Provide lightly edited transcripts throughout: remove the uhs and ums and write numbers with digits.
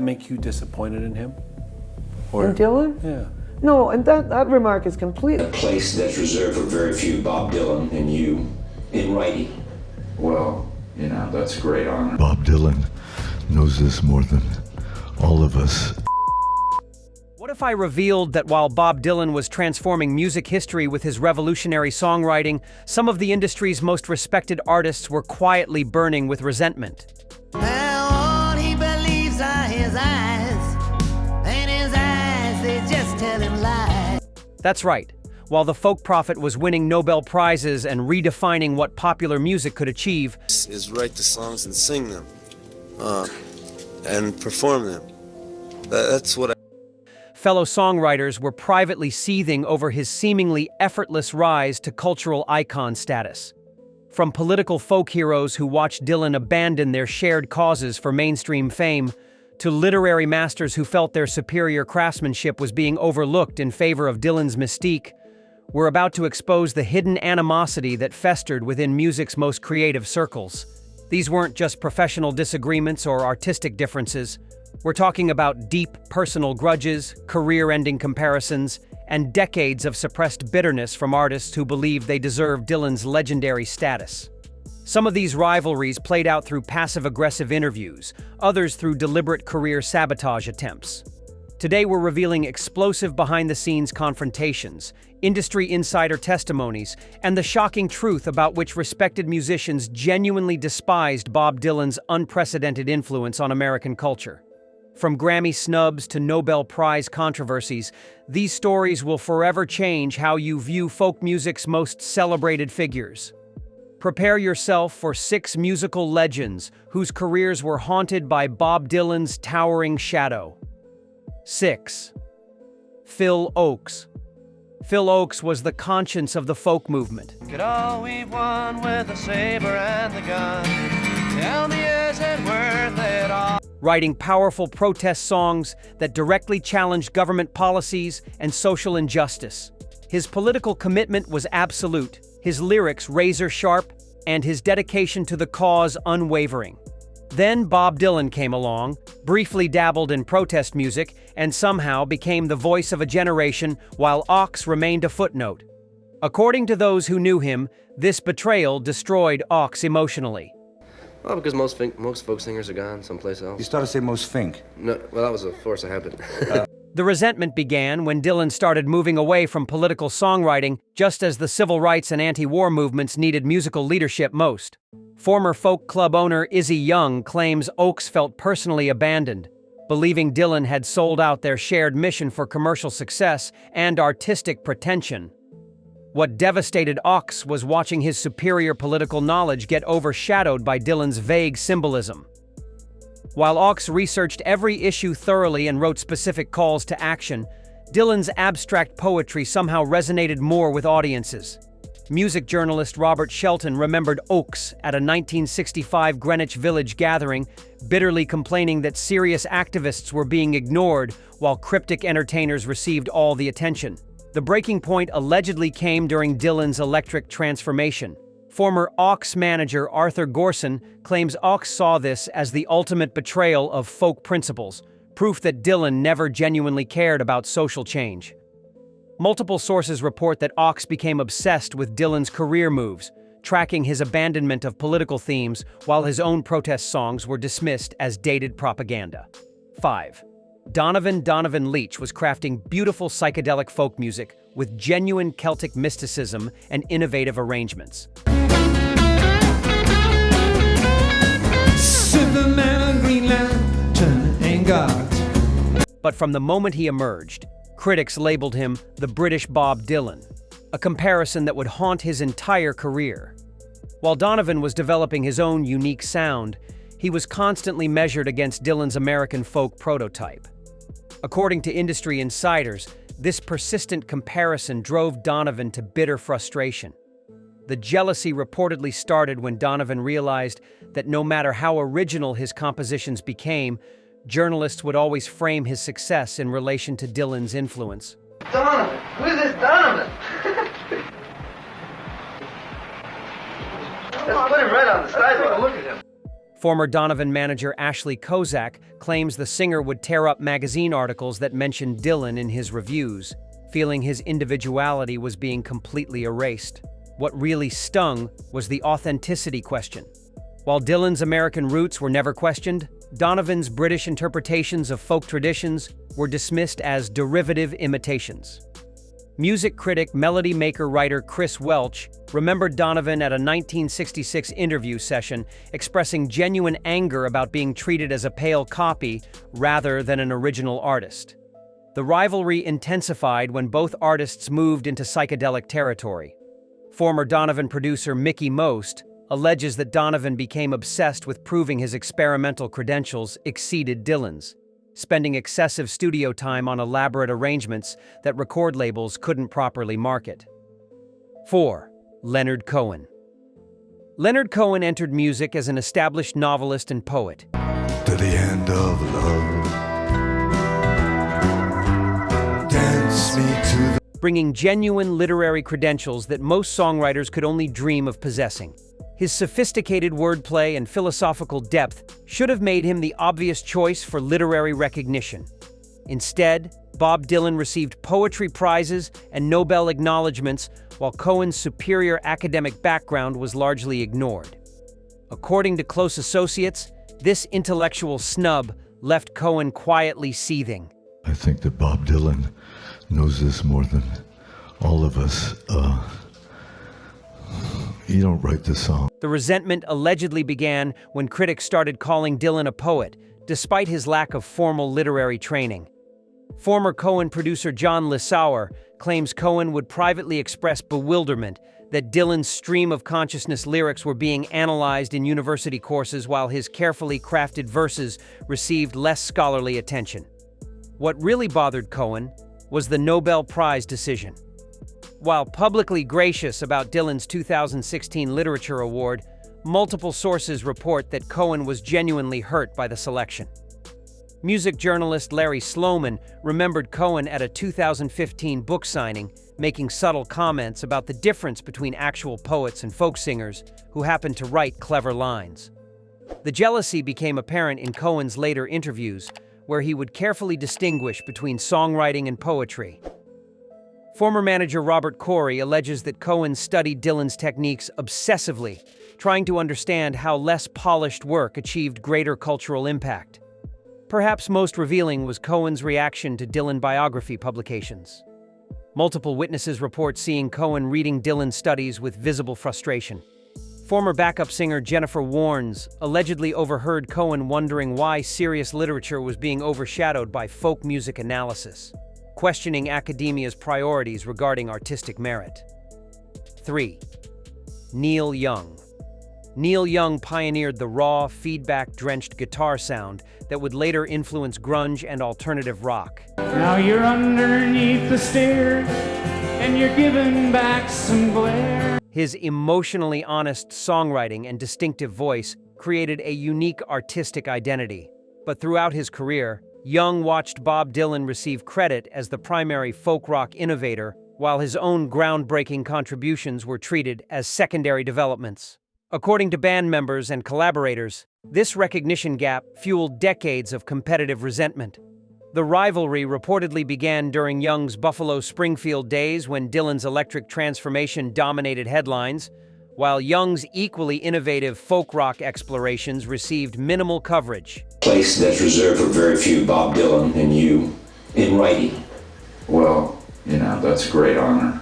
make you disappointed in him? In Dylan? Yeah. No, and that remark is complete. A place that's reserved for very few, Bob Dylan and you, in writing. Well, you know, that's a great honor. Bob Dylan knows this more than all of us. What if I revealed that while Bob Dylan was transforming music history with his revolutionary songwriting, some of the industry's most respected artists were quietly burning with resentment? Now all he believes are his eyes, and his eyes, they just tell him lies. That's right. While the folk prophet was winning Nobel Prizes and redefining what popular music could achieve, is write the songs and sing them, and perform them. That's what fellow songwriters were privately seething over his seemingly effortless rise to cultural icon status. From political folk heroes who watched Dylan abandon their shared causes for mainstream fame, to literary masters who felt their superior craftsmanship was being overlooked in favor of Dylan's mystique, we're about to expose the hidden animosity that festered within music's most creative circles. These weren't just professional disagreements or artistic differences. We're talking about deep personal grudges, career-ending comparisons, and decades of suppressed bitterness from artists who believed they deserved Dylan's legendary status. Some of these rivalries played out through passive-aggressive interviews, others through deliberate career sabotage attempts. Today we're revealing explosive behind-the-scenes confrontations, industry insider testimonies, and the shocking truth about which respected musicians genuinely despised Bob Dylan's unprecedented influence on American culture. From Grammy snubs to Nobel Prize controversies, these stories will forever change how you view folk music's most celebrated figures. Prepare yourself for 6 musical legends whose careers were haunted by Bob Dylan's towering shadow. 6. Phil Ochs. Phil Ochs was the conscience of the folk movement. Get all we've won with the saber and the gun. Tell me, is it worth it all? Writing powerful protest songs that directly challenged government policies and social injustice. His political commitment was absolute, his lyrics razor-sharp, and his dedication to the cause unwavering. Then Bob Dylan came along, briefly dabbled in protest music, and somehow became the voice of a generation while Ochs remained a footnote. According to those who knew him, this betrayal destroyed Ochs emotionally. Well, because most folk singers are gone someplace else. You started to say most think. No, well, that was a force of habit. The resentment began when Dylan started moving away from political songwriting just as the civil rights and anti-war movements needed musical leadership most. Former folk club owner Izzy Young claims Ochs felt personally abandoned, believing Dylan had sold out their shared mission for commercial success and artistic pretension. What devastated Ochs was watching his superior political knowledge get overshadowed by Dylan's vague symbolism. While Ochs researched every issue thoroughly and wrote specific calls to action, Dylan's abstract poetry somehow resonated more with audiences. Music journalist Robert Shelton remembered Ochs at a 1965 Greenwich Village gathering, bitterly complaining that serious activists were being ignored while cryptic entertainers received all the attention. The breaking point allegedly came during Dylan's electric transformation. Former Ochs manager Arthur Gorson claims Ochs saw this as the ultimate betrayal of folk principles, proof that Dylan never genuinely cared about social change. Multiple sources report that Ochs became obsessed with Dylan's career moves, tracking his abandonment of political themes while his own protest songs were dismissed as dated propaganda. 5. Donovan Leitch was crafting beautiful psychedelic folk music with genuine Celtic mysticism and innovative arrangements. Superman, Green Lantern, and God. But from the moment he emerged, critics labeled him the British Bob Dylan, a comparison that would haunt his entire career. While Donovan was developing his own unique sound, he was constantly measured against Dylan's American folk prototype. According to industry insiders, this persistent comparison drove Donovan to bitter frustration. The jealousy reportedly started when Donovan realized that no matter how original his compositions became, journalists would always frame his success in relation to Dylan's influence. Donovan! Who's this Donovan? Let's put him right on the sidewalk. Look at him. Former Donovan manager Ashley Kozak claims the singer would tear up magazine articles that mentioned Dylan in his reviews, feeling his individuality was being completely erased. What really stung was the authenticity question. While Dylan's American roots were never questioned, Donovan's British interpretations of folk traditions were dismissed as derivative imitations. Music critic, melody maker, writer Chris Welch remembered Donovan at a 1966 interview session, expressing genuine anger about being treated as a pale copy rather than an original artist. The rivalry intensified when both artists moved into psychedelic territory. Former Donovan producer Mickey Most alleges that Donovan became obsessed with proving his experimental credentials exceeded Dylan's, spending excessive studio time on elaborate arrangements that record labels couldn't properly market. 4. Leonard Cohen. Leonard Cohen entered music as an established novelist and poet. To the end of love. Dance me to the... Bringing genuine literary credentials that most songwriters could only dream of possessing. His sophisticated wordplay and philosophical depth should have made him the obvious choice for literary recognition. Instead, Bob Dylan received poetry prizes and Nobel acknowledgments, while Cohen's superior academic background was largely ignored. According to close associates, this intellectual snub left Cohen quietly seething. I think that Bob Dylan knows this more than all of us. You don't write the song. The resentment allegedly began when critics started calling Dylan a poet, despite his lack of formal literary training. Former Cohen producer John Lissauer claims Cohen would privately express bewilderment that Dylan's stream of consciousness lyrics were being analyzed in university courses while his carefully crafted verses received less scholarly attention. What really bothered Cohen was the Nobel Prize decision. While publicly gracious about Dylan's 2016 Literature Award, multiple sources report that Cohen was genuinely hurt by the selection. Music journalist Larry Sloman remembered Cohen at a 2015 book signing, making subtle comments about the difference between actual poets and folk singers who happened to write clever lines. The jealousy became apparent in Cohen's later interviews, where he would carefully distinguish between songwriting and poetry. Former manager Robert Corey alleges that Cohen studied Dylan's techniques obsessively, trying to understand how less polished work achieved greater cultural impact. Perhaps most revealing was Cohen's reaction to Dylan biography publications. Multiple witnesses report seeing Cohen reading Dylan's studies with visible frustration. Former backup singer Jennifer Warnes allegedly overheard Cohen wondering why serious literature was being overshadowed by folk music analysis, questioning academia's priorities regarding artistic merit. 3. Neil Young. Neil Young pioneered the raw, feedback-drenched guitar sound that would later influence grunge and alternative rock. Now you're underneath the stairs, and you're giving back some glare. His emotionally honest songwriting and distinctive voice created a unique artistic identity. But throughout his career, Young watched Bob Dylan receive credit as the primary folk rock innovator, while his own groundbreaking contributions were treated as secondary developments. According to band members and collaborators, this recognition gap fueled decades of competitive resentment. The rivalry reportedly began during Young's Buffalo Springfield days when Dylan's electric transformation dominated headlines, while Young's equally innovative folk rock explorations received minimal coverage. Place that's reserved for very few, Bob Dylan and you, in writing. Well, that's a great honor.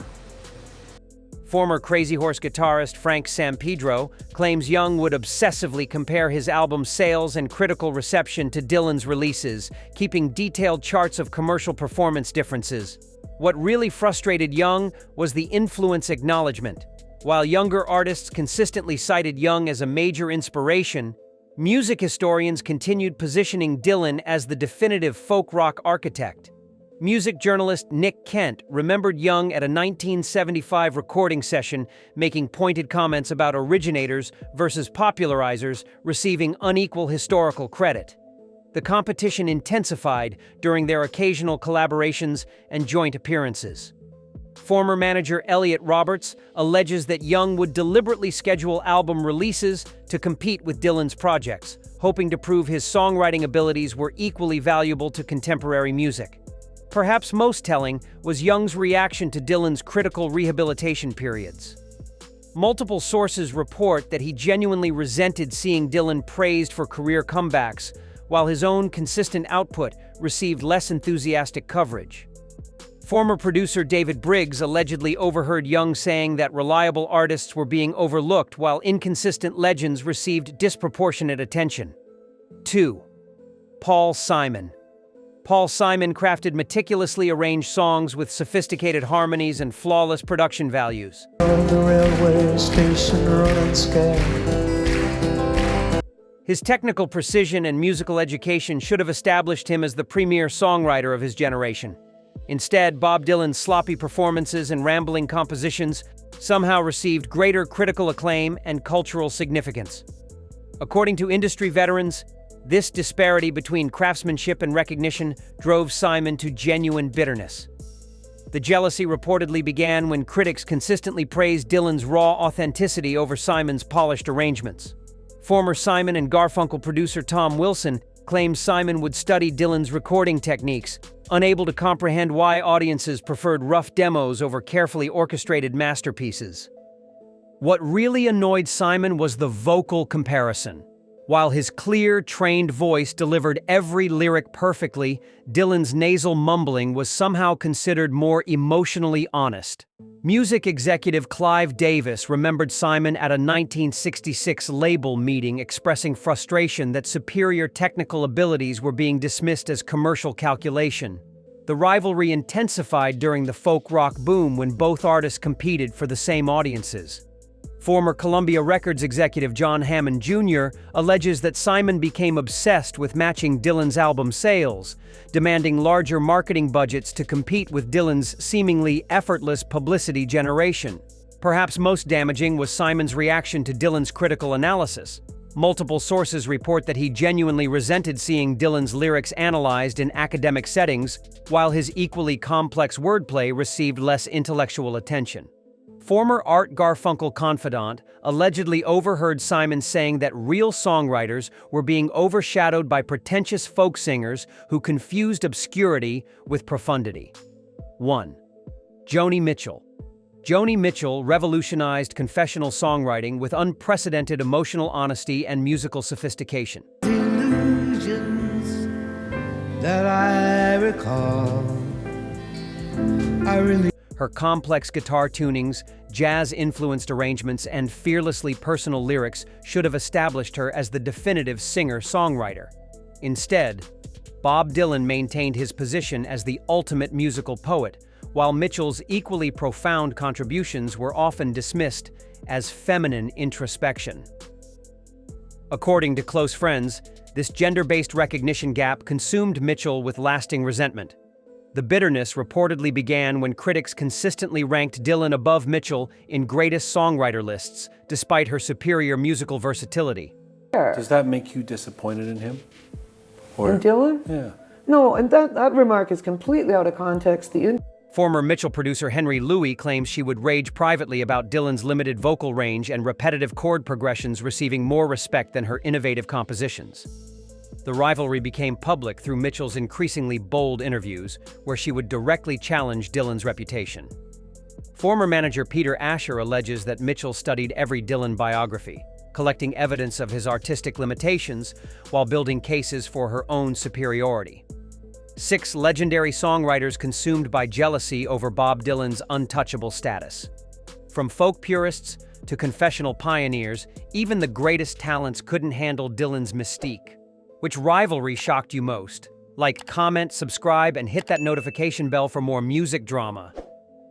Former Crazy Horse guitarist Frank Sampedro claims Young would obsessively compare his album's sales and critical reception to Dylan's releases, keeping detailed charts of commercial performance differences. What really frustrated Young was the influence acknowledgement. While younger artists consistently cited Young as a major inspiration, music historians continued positioning Dylan as the definitive folk rock architect. Music journalist Nick Kent remembered Young at a 1975 recording session, making pointed comments about originators versus popularizers receiving unequal historical credit. The competition intensified during their occasional collaborations and joint appearances. Former manager Elliot Roberts alleges that Young would deliberately schedule album releases to compete with Dylan's projects, hoping to prove his songwriting abilities were equally valuable to contemporary music. Perhaps most telling was Young's reaction to Dylan's critical rehabilitation periods. Multiple sources report that he genuinely resented seeing Dylan praised for career comebacks, while his own consistent output received less enthusiastic coverage. Former producer David Briggs allegedly overheard Young saying that reliable artists were being overlooked while inconsistent legends received disproportionate attention. 2. Paul Simon. Paul Simon crafted meticulously arranged songs with sophisticated harmonies and flawless production values. His technical precision and musical education should have established him as the premier songwriter of his generation. Instead, Bob Dylan's sloppy performances and rambling compositions somehow received greater critical acclaim and cultural significance. According to industry veterans, this disparity between craftsmanship and recognition drove Simon to genuine bitterness. The jealousy reportedly began when critics consistently praised Dylan's raw authenticity over Simon's polished arrangements. Former Simon and Garfunkel producer Tom Wilson claims Simon would study Dylan's recording techniques, unable to comprehend why audiences preferred rough demos over carefully orchestrated masterpieces. What really annoyed Simon was the vocal comparison. While his clear, trained voice delivered every lyric perfectly, Dylan's nasal mumbling was somehow considered more emotionally honest. Music executive Clive Davis remembered Simon at a 1966 label meeting expressing frustration that superior technical abilities were being dismissed as commercial calculation. The rivalry intensified during the folk rock boom when both artists competed for the same audiences. Former Columbia Records executive John Hammond Jr. alleges that Simon became obsessed with matching Dylan's album sales, demanding larger marketing budgets to compete with Dylan's seemingly effortless publicity generation. Perhaps most damaging was Simon's reaction to Dylan's critical analysis. Multiple sources report that he genuinely resented seeing Dylan's lyrics analyzed in academic settings, while his equally complex wordplay received less intellectual attention. Former Art Garfunkel confidant allegedly overheard Simon saying that real songwriters were being overshadowed by pretentious folk singers who confused obscurity with profundity. 1. Joni Mitchell. Joni Mitchell revolutionized confessional songwriting with unprecedented emotional honesty and musical sophistication. Illusions that I recall, Her complex guitar tunings, jazz-influenced arrangements, and fearlessly personal lyrics should have established her as the definitive singer-songwriter. Instead, Bob Dylan maintained his position as the ultimate musical poet, while Mitchell's equally profound contributions were often dismissed as feminine introspection. According to close friends, this gender-based recognition gap consumed Mitchell with lasting resentment. The bitterness reportedly began when critics consistently ranked Dylan above Mitchell in greatest songwriter lists, despite her superior musical versatility. Does that make you disappointed in him? In Dylan? Yeah. No, and that remark is completely out of context. Former Mitchell producer Henry Louis claims she would rage privately about Dylan's limited vocal range and repetitive chord progressions receiving more respect than her innovative compositions. The rivalry became public through Mitchell's increasingly bold interviews, where she would directly challenge Dylan's reputation. Former manager Peter Asher alleges that Mitchell studied every Dylan biography, collecting evidence of his artistic limitations while building cases for her own superiority. 6 legendary songwriters consumed by jealousy over Bob Dylan's untouchable status. From folk purists to confessional pioneers, even the greatest talents couldn't handle Dylan's mystique. Which rivalry shocked you most? Like, comment, subscribe, and hit that notification bell for more music drama.